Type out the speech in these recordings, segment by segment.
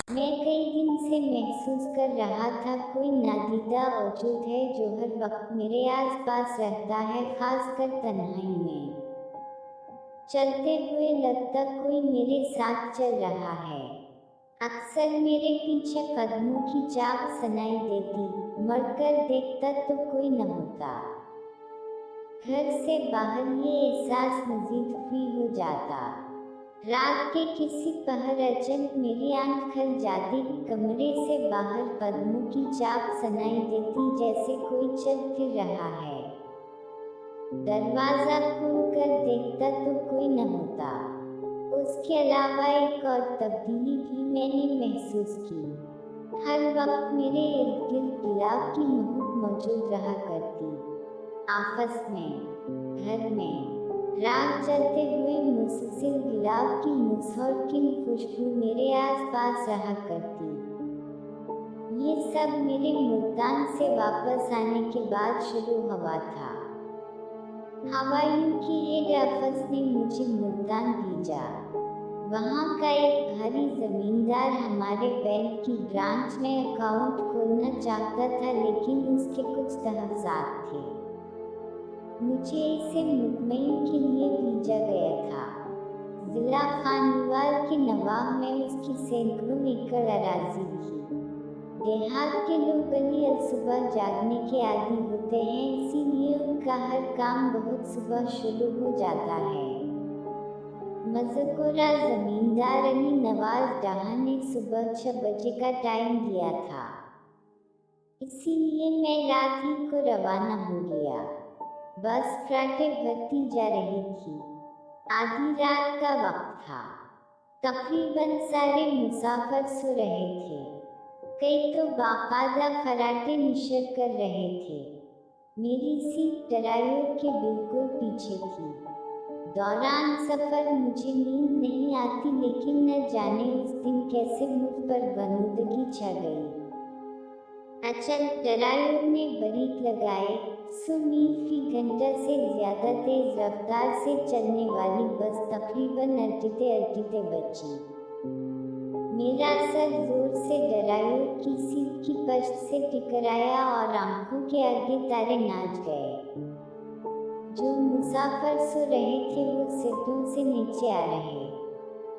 मैं कई दिन से महसूस कर रहा था कोई नादीदा वजूद है जो हर वक्त मेरे आसपास रहता है, खासकर तन्हाई में। चलते हुए लगता कोई मेरे साथ चल रहा है। अक्सर मेरे पीछे कदमों की चाप सुनाई देती, मुड़कर देखता तो कोई न होता। घर से बाहर ये एहसास मजीद भी हो जाता। रात के किसी पहर अचानक मेरी आंख खुल जाती, कमरे से बाहर कदमों की चाप सुनाई देती, जैसे कोई चल फिर रहा है। दरवाजा खोलकर देखता तो कोई न होता। उसके अलावा एक और तब्दीली भी मैंने महसूस की। हर वक्त मेरे इर्द गिर्द गुलाब की महक मौजूद रहा करती। आपस में, घर में, रात चलते हुए मुसलसल गुलाब की मुस्हर खुशबू मेरे आसपास रहा करती। ये सब मेरे मुल्तान से वापस आने के बाद शुरू हुआ था। हवाइयों की हेड ऑफिस ने मुझे मुल्तान भेजा। वहाँ का एक भारी जमींदार हमारे बैंक की ब्रांच में अकाउंट खोलना चाहता था, लेकिन उसके कुछ तहफ़्ज़ात थे। मुझे इसे मुतमईन के लिए भेजा गया था। जिला खानीवाल के नवाब में उसकी सैकड़ों एकड़ अराजी थी। देहात के लोग गली सुबह जागने के आदी होते हैं, इसीलिए उनका हर काम बहुत सुबह शुरू हो जाता है। मज़कूरा ज़मींदार अली नवाज डाहा ने सुबह 6 बजे का टाइम दिया था, इसीलिए मैं रात ही को रवाना हो गया। बस ट्राटे भरती जा रही थी। आधी रात का वक्त था। तकरीबन सारे मुसाफिर सो रहे थे। कई तो बाकायदा फराटे निशर कर रहे थे। मेरी सीट ड्राइवर के बिल्कुल पीछे थी। दौरान सफ़र मुझे नींद नहीं आती, लेकिन न जाने उस दिन कैसे मुझ पर बंदगी छा गई। अचानक ड्राइवर ने ब्रेक लगाए। 100 मील फी घंटा से ज़्यादा तेज़ रफ्तार से चलने वाली बस तकरीबन अड़ते बची। मेरा सर जोर से ड्राइवर की सीट की पश्त से टकराया और आंखों के आगे तारे नाच गए। जो मुसाफिर सो रहे थे वो सीटों से नीचे आ रहे।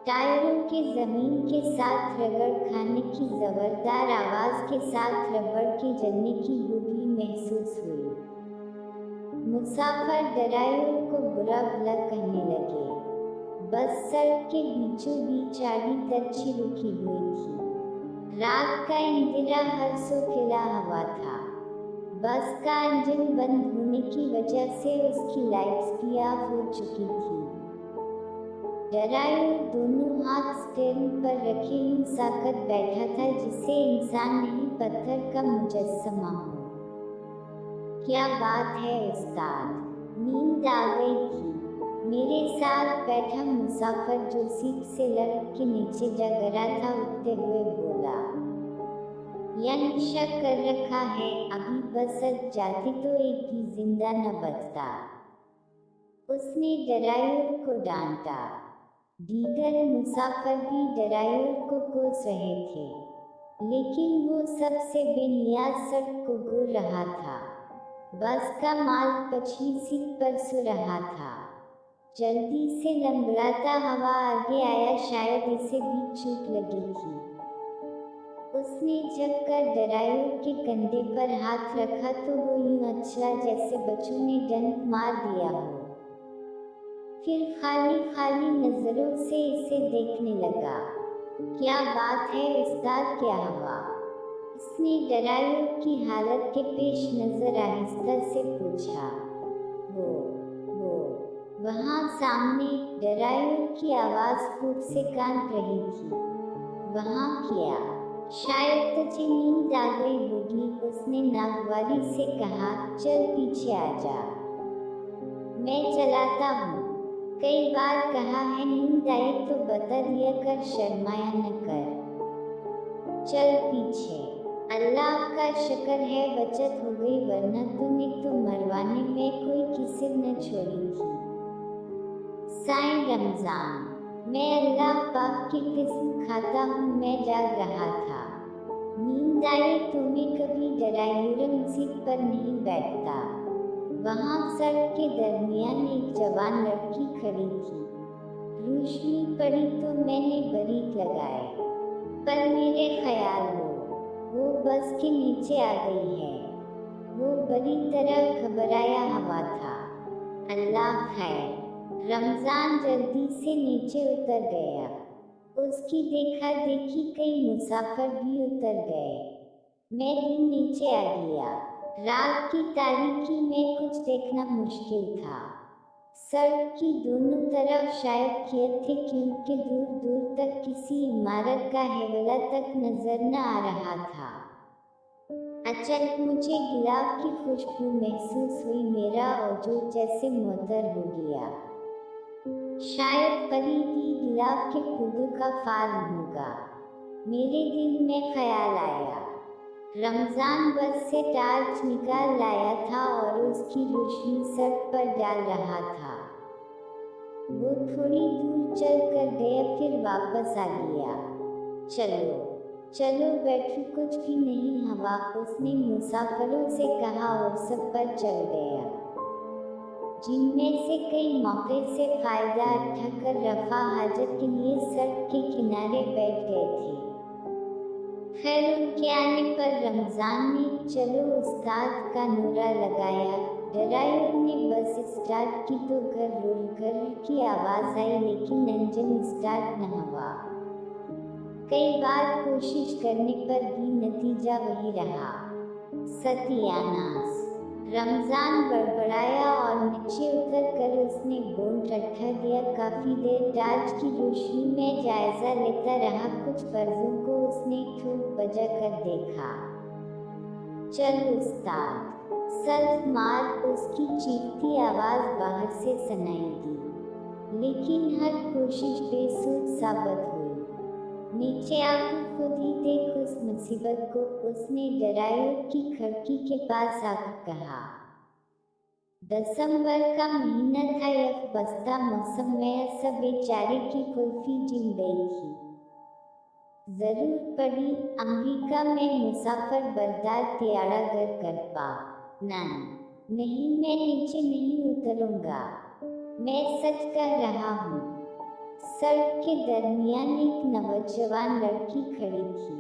टायरों के ज़मीन के साथ रगड़ खाने की ज़बरदार आवाज़ के साथ रबड़ के जलने की बू भी महसूस हुई। मुसाफिर ड्राइवर को बुरा भला कहने लगे। बस सड़क के बीचों बीच आड़ी तरछी रुकी हुई थी। रात का अंधेरा हर सो खिला हुआ था। बस का इंजन बंद होने की वजह से उसकी लाइट्स भी ऑफ हो चुकी थी। ड्राइवर दोनों हाथ स्टीयरिंग पर रखे यूं साकत बैठा था, जिसे इंसान नहीं पत्थर का मुजस्समा हो। क्या बात है उस्ताद, नींद आ गई थी। मेरे साथ बैठा मुसाफिर जो सीट से लड़क के नीचे जा गिरा था, उठते हुए बोला, या नशा कर रखा है, अभी बस जाती तो एक भी जिंदा न बचता। उसने ड्राइवर को डांटा। दीगर मुसाफिर भी ड्राइवर को कोस रहे थे, लेकिन वो सबसे बेनियाज सड़क को घूर रहा था। बस का माल पिछली सीट पर सो रहा था। जल्दी से लंबड़ाता हवा आगे आया, शायद इसे भी चोट लगी थी। उसने झुककर ड्राइवर के कंधे पर हाथ रखा तो वो यूं अच्छा जैसे बच्चों ने डंक मार दिया हो। फिर खाली खाली नजरों से इसे देखने लगा। क्या बात है उस्ताद, क्या हुआ? उसने ड्राइवर की हालत के पेश नजर आहिस्ता से पूछा। वो वहाँ सामने, ड्राइवर की आवाज़ फूट से कांप रही थी। वहाँ क्या? शायद तुझे नींद आ गई होगी, उसने नागवारी से कहा। चल पीछे आ जा, मैं चलाता हूँ। कई बार कहा है, नींद आई तो बता दिया कर, शर्माया न कर। चल पीछे। अल्लाह का शुक्र है बचत हो गई, वरना तूने तो मरवाने में कोई किसी न छोड़ी थी। साईं रमज़ान। मैं अल्लाह पाक की कसम खाता हूँ मैं जाग रहा था। नींद आए तो मैं कभी ड्राइविंग सीट पर नहीं बैठता। वहाँ सड़क के दरमियान एक जवान लड़की खड़ी थी। रोशनी पड़ी तो मैंने ब्रेक लगाए, पर मेरे ख्याल वो बस के नीचे आ गई है। वो बुरी तरह घबराया हुआ था। अल्लाह खैर, रमजान जल्दी से नीचे उतर गया। उसकी देखा देखी कई मुसाफिर भी उतर गए। मैं भी नीचे आ गया। रात की तारीकी में कुछ देखना मुश्किल था। सड़क की दोनों तरफ शायद खेत थे, क्योंकि दूर दूर तक किसी इमारत का हैवला तक नजर न आ रहा था। अचानक मुझे गुलाब की खुशबू महसूस हुई। मेरा वजूद जैसे मुअत्तर हो गया। शायद करीबी गुलाब के फूलों का फार्म होगा। मेरे दिल में ख्याल आया। रमजान बस से टार्च निकाल लाया था और उसकी रोशनी सड़क पर डाल रहा था। वो थोड़ी दूर चल कर गया, फिर वापस आ गया। चलो चलो बैठो, कुछ भी नहीं हुआ, उसने मुसाफिरों से कहा और सब पर चल गया, जिनमें से कई मौके से फायदा उठाकर रफा हाजत के लिए सड़क के किनारे बैठ गए थे। खैर उनके आने पर रमजान ने चलो उस्ताद का नूरा लगाया। ड्राइवर ने बस स्टार्ट की तो घर की आवाज़ आई, लेकिन इंजन स्टार्ट न हुआ। कई बार कोशिश करने पर भी नतीजा वही रहा। सत्यानाश। रमजान बड़बड़ाया और नीचे उतर कर उसने बोन ठट्ठा दिया। काफ़ी देर टार्च की रोशनी में जायजा लेता रहा। कुछ पर्दों को उसने ठूक बजा कर देखा। चल उस्ताद, सल्फ मार, उसकी चीखती आवाज़ बाहर से सुनाई दी, लेकिन हर कोशिश बेसुध साबित हुई। नीचे आकर खुद ही देख उस मुसीबत को, उसने ड्राइवर की खिड़की के पास आकर कहा। दिसंबर का महीना था, यह बस्ता मौसम में सब बेचारे की कुल्फी जिम गई थी। जरूर पड़ी अमेरिका में मुसाफिर बरदार त्याड़ा कर पा। नहीं, मैं नीचे नहीं उतरूंगा, मैं सच कह रहा हूँ। सड़क के दरमियान एक नौजवान लड़की खड़ी थी।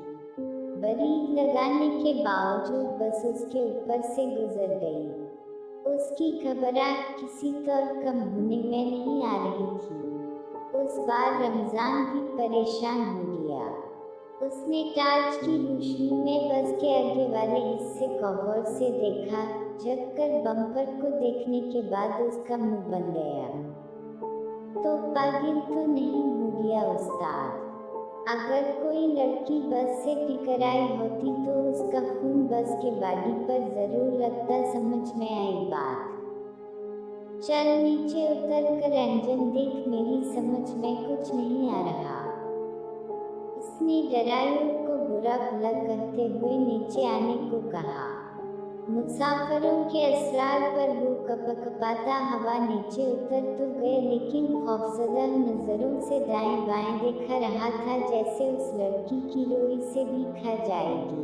ब्रेक लगाने के बावजूद बस उसके ऊपर से गुजर गई। उसकी घबराहट किसी तौर कम होने में नहीं आ रही थी। उस बार रमजान भी परेशान हो गया। उसने टार्च की रोशनी में बस के आगे वाले हिस्से को गौर से देखा। झुककर बम्पर को देखने के बाद उसका मुंह बन गया। तो पागल तो नहीं हो गया उस्ताद? अगर कोई लड़की बस से टकराई होती तो उसका खून बस के बॉडी पर जरूर लगता। समझ में आई बात? चल नीचे उतर कर इंजन देख, मेरी समझ में कुछ नहीं आ रहा। उसने ड्राइवर को बुरा भला कहते हुए नीचे आने को कहा। मुसाफिरों के असरार पर वो कपकपाता हवा नीचे उतर तो गए, लेकिन खौफजदा नजरों से दाएं बाएं देखा रहा था, जैसे उस लड़की की रोई से भी खा जाएगी।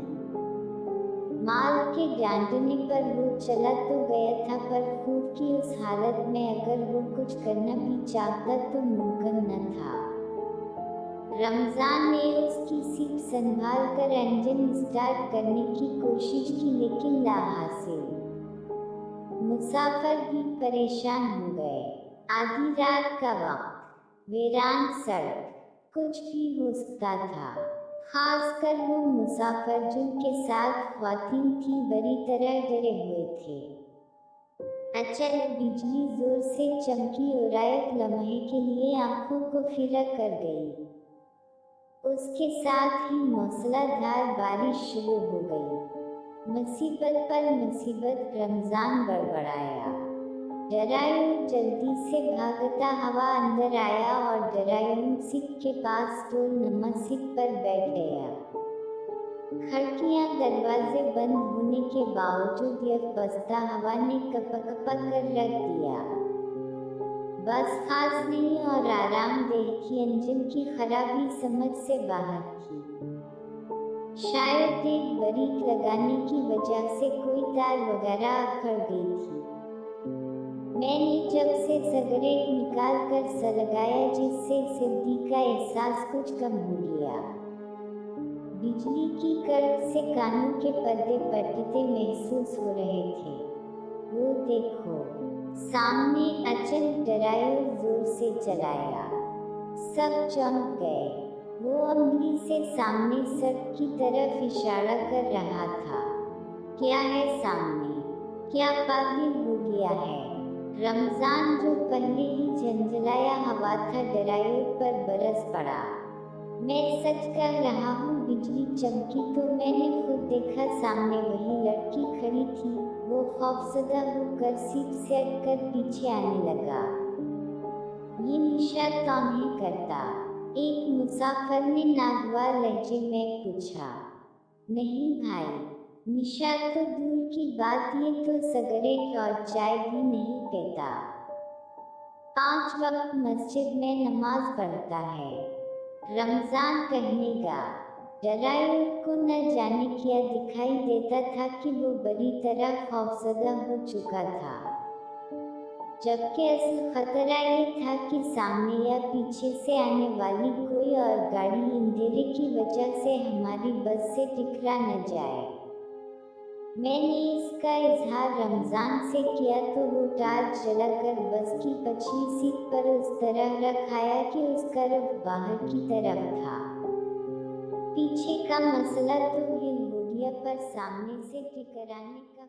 माल के डांटने पर वो चला तो गया था, पर खूब की उस हालत में अगर वो कुछ करना भी चाहता तो मुमकिन न था। रमजान ने उसकी सीट संभाल कर इंजन स्टार्ट करने की कोशिश की, लेकिन लाहासिल। मुसाफिर भी परेशान हो गए। आधी रात का वक्त, वीरान सड़क, कुछ भी हो सकता था। खासकर वो मुसाफिर जिनके साथ ख्वातीन थी बुरी तरह डरे हुए थे। अचानक बिजली जोर से चमकी और एक लम्हे के लिए आंखों को फिरा कर गई। उसके साथ ही मूसलाधार बारिश शुरू हो गई। मुसीबत पर मुसीबत। रमजान बड़बड़ाया। ड्राइवर जल्दी से भागता हुआ अंदर आया और ड्राइविंग सीट के पास टोल नंबर सीट पर बैठ गया। खिड़कियां दरवाजे बंद होने के बावजूद यह बस्ता हवा ने कपकपा कर रख दिया। बस खास नहीं और आरामदेह थी। इंजन की खराबी समझ से बाहर थी। शायद एक ब्रेक लगाने की वजह से कोई तार वगैरह अखड़ गई थी। मैंने जब से सिगरेट निकाल कर सलगाया जिससे सिद्धि का एहसास कुछ कम हो गया। बिजली की कड़क से कानों के पर्दे फटते महसूस हो रहे थे। वो देखो, सामने अचानक ड्राइवर जोर से चलाया। सब चौंक गए। वो अंगुली से सामने सड़क की तरफ इशारा कर रहा था। क्या है सामने? क्या पागल हो गया है? रमजान जो पहले ही झंझलाया हुआ था ड्राइवर पर बरस पड़ा। मैं सच कह रहा हूँ, बिजली चमकी तो मैंने खुद देखा सामने वही लड़की खड़ी थी। वो खौफजदा होकर सीट से हटकर पीछे आने लगा। ये निशा कौन है करता? एक मुसाफिर ने नागवार लहजे में पूछा। नहीं भाई, निशा तो दूर की बात, ये तो सिगरेट और चाय भी नहीं पीता। 5 वक्त मस्जिद में नमाज पढ़ता है। रमजान कहने का ड्राइवर को न जाने क्या दिखाई देता था कि वो बुरी तरह खौफजदा हो चुका था, जबकि असल खतरा ये था कि सामने या पीछे से आने वाली कोई और गाड़ी अंधेरे की वजह से हमारी बस से टकरा न जाए। मैंने इसका इजहार रमजान से किया तो वो टार्च जलाकर बस की पिछली सीट पर उस तरह रखाया कि उसका रुख बाहर की तरफ था। पीछे का मसला तो हिल हो गया, पर सामने से टकराने का